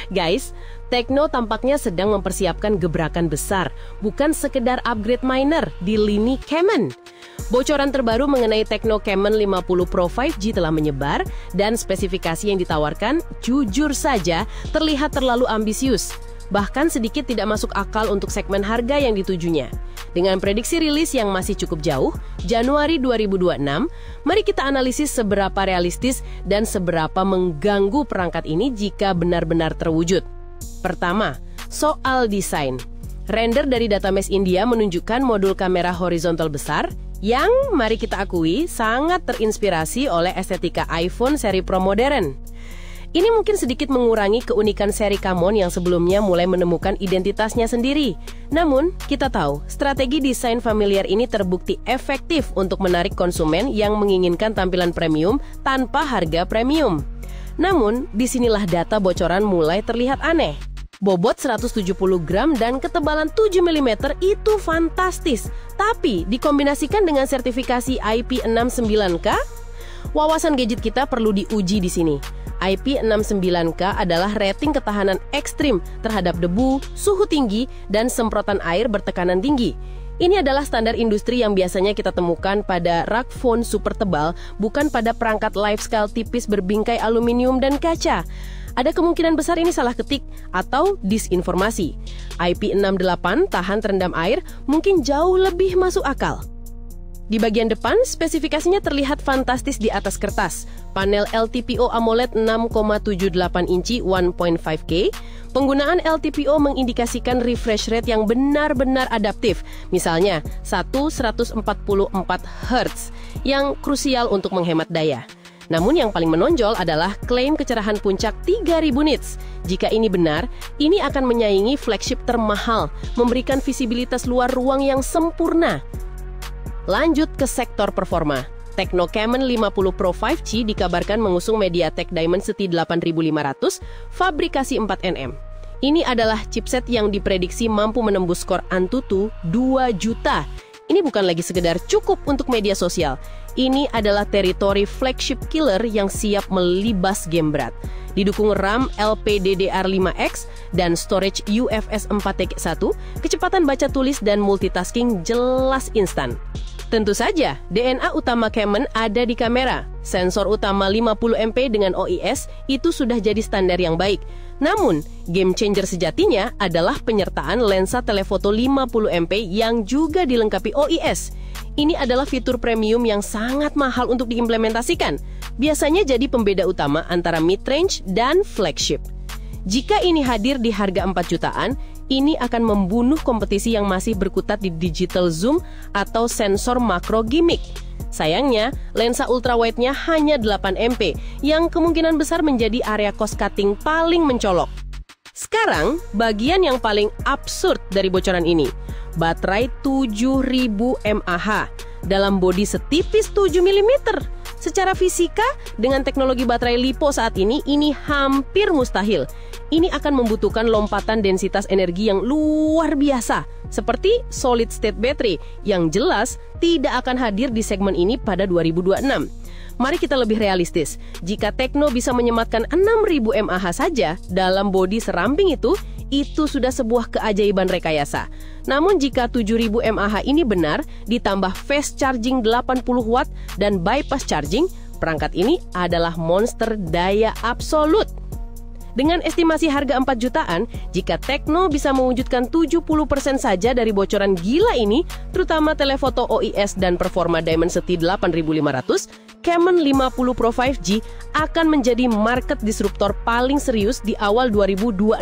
Guys, Tecno tampaknya sedang mempersiapkan gebrakan besar, bukan sekedar upgrade minor di lini Camon. Bocoran terbaru mengenai Tecno Camon 50 Pro 5G telah menyebar, dan spesifikasi yang ditawarkan, jujur saja, terlihat terlalu ambisius. Bahkan sedikit tidak masuk akal untuk segmen harga yang ditujunya. Dengan prediksi rilis yang masih cukup jauh, Januari 2026, mari kita analisis seberapa realistis dan seberapa mengganggu perangkat ini jika benar-benar terwujud. Pertama, soal desain. Render dari database India menunjukkan modul kamera horizontal besar yang, mari kita akui, sangat terinspirasi oleh estetika iPhone seri Pro modern. Ini mungkin sedikit mengurangi keunikan seri Camon yang sebelumnya mulai menemukan identitasnya sendiri. Namun, kita tahu, strategi desain familiar ini terbukti efektif untuk menarik konsumen yang menginginkan tampilan premium tanpa harga premium. Namun, disinilah data bocoran mulai terlihat aneh. Bobot 170 gram dan ketebalan 7 mm itu fantastis. Tapi, dikombinasikan dengan sertifikasi IP69K, wawasan gadget kita perlu diuji di sini. IP69K adalah rating ketahanan ekstrim terhadap debu, suhu tinggi, dan semprotan air bertekanan tinggi. Ini adalah standar industri yang biasanya kita temukan pada rak phone super tebal, bukan pada perangkat lifestyle tipis berbingkai aluminium dan kaca. Ada kemungkinan besar ini salah ketik atau disinformasi. IP68 tahan terendam air mungkin jauh lebih masuk akal. Di bagian depan, spesifikasinya terlihat fantastis di atas kertas. Panel LTPO AMOLED 6,78 inci 1.5K. Penggunaan LTPO mengindikasikan refresh rate yang benar-benar adaptif. Misalnya, 144 Hz, yang krusial untuk menghemat daya. Namun yang paling menonjol adalah klaim kecerahan puncak 3000 nits. Jika ini benar, ini akan menyaingi flagship termahal, memberikan visibilitas luar ruang yang sempurna. Lanjut ke sektor performa. Tecno Camon 50 Pro 5G dikabarkan mengusung MediaTek Dimensity 8500, fabrikasi 4nm. Ini adalah chipset yang diprediksi mampu menembus skor Antutu 2 juta. Ini bukan lagi sekedar cukup untuk media sosial. Ini adalah teritori flagship killer yang siap melibas game berat. Didukung RAM LPDDR5X dan storage UFS 4.1, kecepatan baca tulis dan multitasking jelas instan. Tentu saja, DNA utama Camon ada di kamera. Sensor utama 50MP dengan OIS itu sudah jadi standar yang baik. Namun, game changer sejatinya adalah penyertaan lensa telefoto 50MP yang juga dilengkapi OIS. Ini adalah fitur premium yang sangat mahal untuk diimplementasikan. Biasanya jadi pembeda utama antara mid-range dan flagship. Jika ini hadir di harga 4 jutaan, ini akan membunuh kompetisi yang masih berkutat di digital zoom atau sensor makro gimmick. Sayangnya, lensa ultrawide-nya hanya 8MP, yang kemungkinan besar menjadi area cost cutting paling mencolok. Sekarang, bagian yang paling absurd dari bocoran ini. Baterai 7000 mAh dalam bodi setipis 7 mm. Secara fisika, dengan teknologi baterai LiPo saat ini hampir mustahil. Ini akan membutuhkan lompatan densitas energi yang luar biasa, seperti solid state battery, yang jelas tidak akan hadir di segmen ini pada 2026. Mari kita lebih realistis. Jika Tecno bisa menyematkan 6000 mAh saja dalam bodi seramping itu sudah sebuah keajaiban rekayasa. Namun jika 7000 mAh ini benar, ditambah fast charging 80 watt dan bypass charging, perangkat ini adalah monster daya absolut. Dengan estimasi harga 4 jutaan, jika Tecno bisa mewujudkan 70% saja dari bocoran gila ini, terutama telefoto OIS dan performa Dimensity 8500, Camon 50 Pro 5G akan menjadi market disruptor paling serius di awal 2026.